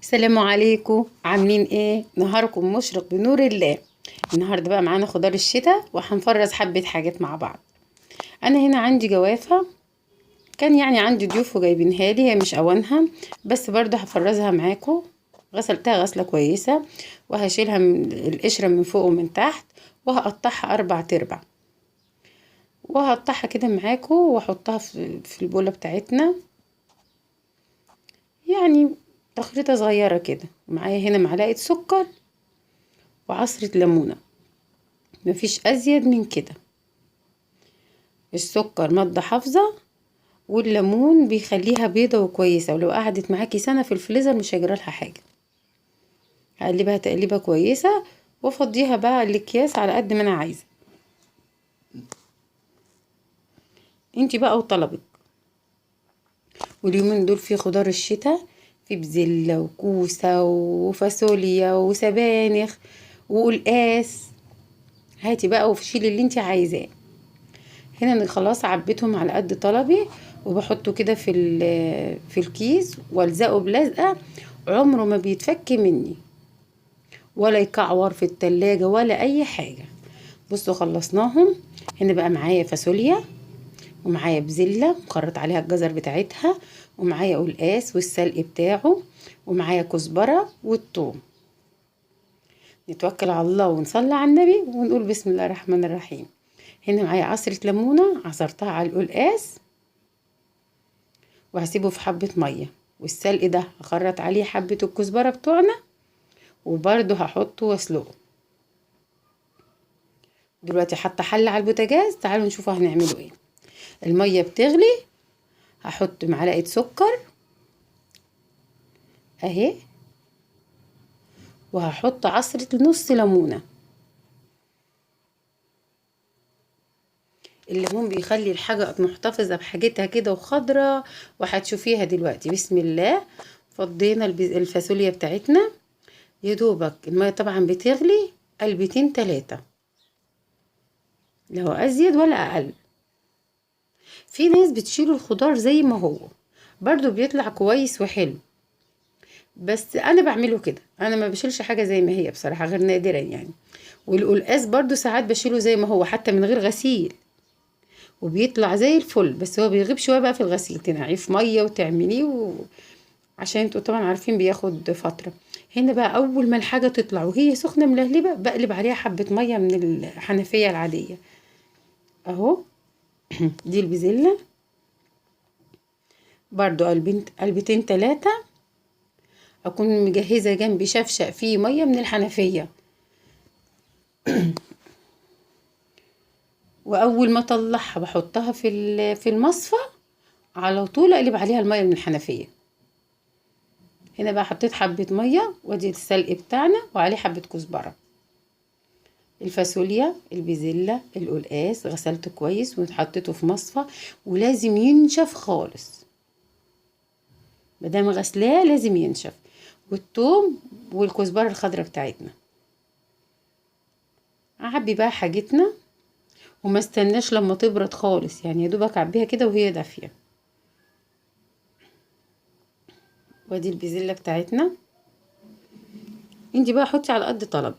السلام عليكم، عاملين ايه؟ نهاركم مشرق بنور الله. النهارده بقى معانا خضار الشتاء وهنفرز حبة حاجات مع بعض. انا هنا عندي جوافة، كان يعني عندي ضيوف وجايبينها لي، هي مش اوانها بس برضه هفرزها معاكم. غسلتها غسلة كويسة وهشيلها من القشرة من فوق ومن تحت، وهقطعها 4 تربع، وهقطعها كده معاكم واحطها في البولة بتاعتنا، يعني تخريطة صغيرة كده. معايا هنا معلقة سكر وعصرة ليمونة، مفيش ازيد من كده. السكر مادة حافظة، والليمون بيخليها بيضة وكويسة، ولو قعدت معاكي سنة في الفريزر مش هيجرالها حاجة. هقلبها تقليبة كويسة وافضيها بقى الاكياس على قد ما انا عايزة، انتي بقى وطلبك. واليومين دول في خضار الشتاء، في بزلة وكوسة وفاصوليا وسبانخ وقلقاس. هاتي بقى وشيلي اللي انتي عايزاه. هنا انا خلاص عبيتهم على قد طلبي، وبحطه كده في الكيس والزقه بلزقه، عمره ما بيتفك مني ولا يكعور في التلاجة ولا اي حاجه. بصوا خلصناهم. هنا بقى معايا فاصوليا، ومعايا بزله مخرط عليها الجزر بتاعتها، ومعايا قلقاس والسلق بتاعه، ومعايا كزبره والثوم. نتوكل على الله ونصلي على النبي ونقول بسم الله الرحمن الرحيم. هنا معايا عصرة ليمونة عصرتها على القلقاس، وهسيبه في حبة مية، والسلق ده هخرط عليه حبة الكزبرة بتوعنا، وبرده هحطه واسلقه. دلوقتي حاطه حلة على البوتاجاز، تعالوا نشوفوا هنعمله ايه. المية بتغلي، هحط معلقة سكر اهي، وهحط عصرة نص ليمونة. الليمون بيخلي الحاجة محتفظة بحاجتها كده وخضرة، وهتشوفيها دلوقتي. بسم الله. فضينا الفاصوليا بتاعتنا، يا دوبك المية طبعا بتغلي قلبتين 3، لا هو ازيد ولا اقل. في ناس بتشيل الخضار زي ما هو برضو بيطلع كويس وحلو، بس انا بعمله كده، انا ما بشيلش حاجة زي ما هي بصراحة غير نادرا يعني. والقلقاس برضو ساعات بشيله زي ما هو حتى من غير غسيل، وبيطلع زي الفل، بس هو بيغيب شوية بقى في الغسيل، تنقعيه في مية وتعمليه عشان انتوا طبعا عارفين بياخد فترة. هنا بقى اول ما الحاجة تطلع وهي سخنة ملهلبة، بقلب عليها حبة مية من الحنفية العادية اهو. دي البزلة برضو قلبتين 3، اكون مجهزة جنبي شفشق فيه مية من الحنفية، واول ما اطلعها بحطها في المصفى على طول، اقلب عليها المية من الحنفية. هنا بقى حطيت حبة مية، وادي السلق بتاعنا وعليه حبة كزبرة. الفاصوليا، البزلة، القلقاس غسلته كويس وحطيته في مصفى، ولازم ينشف خالص، مادام غسلاه لازم ينشف. والثوم والكزبرة الخضراء بتاعتنا. اعبي بقى حاجتنا وما استناش لما تبرد خالص، يعني يا دوبك اعبيها كده وهي دافيه. وادي البزلة بتاعتنا. انتي بقى حطي على قد طلبك.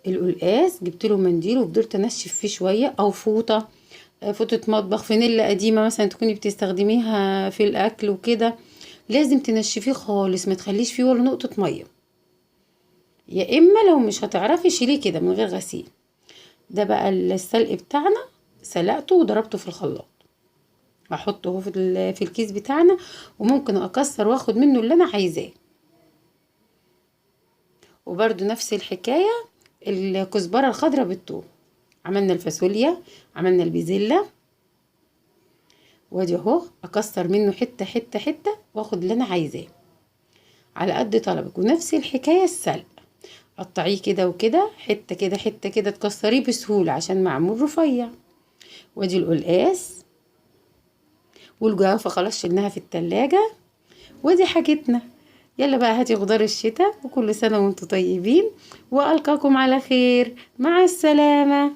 القلقاس جبت له منديل وفضلت انشف فيه شويه، او فوطه، فوطه مطبخ فانيلا قديمه مثلا تكوني بتستخدميها في الاكل وكده، لازم تنشفيه خالص، ما تخليش فيه ولا نقطه ميه. يا اما لو مش هتعرفي شيليه كده من غير غسيل. ده بقى السلق بتاعنا، سلقته وضربته في الخلاط، هحطه في الكيس بتاعنا، وممكن اكسر واخد منه اللي انا عايزاه. وبرده نفس الحكايه، الكزبره الخضراء بالثوم. عملنا الفاصوليا، عملنا البزله، وادي اهو اكسر منه حته حته حته واخد اللي انا عايزاه على قد طلبك. ونفس الحكايه السلق، قطعيه كده وكده، حته كده حته كده، تكسريه بسهوله عشان معمول رفيع. وادي القلقاس والجوافه خلاص شلناها في التلاجة. ودي حاجتنا. يلا بقى هاتي خضار الشتاء، وكل سنه وانتم طيبين، والقاكم على خير، مع السلامه.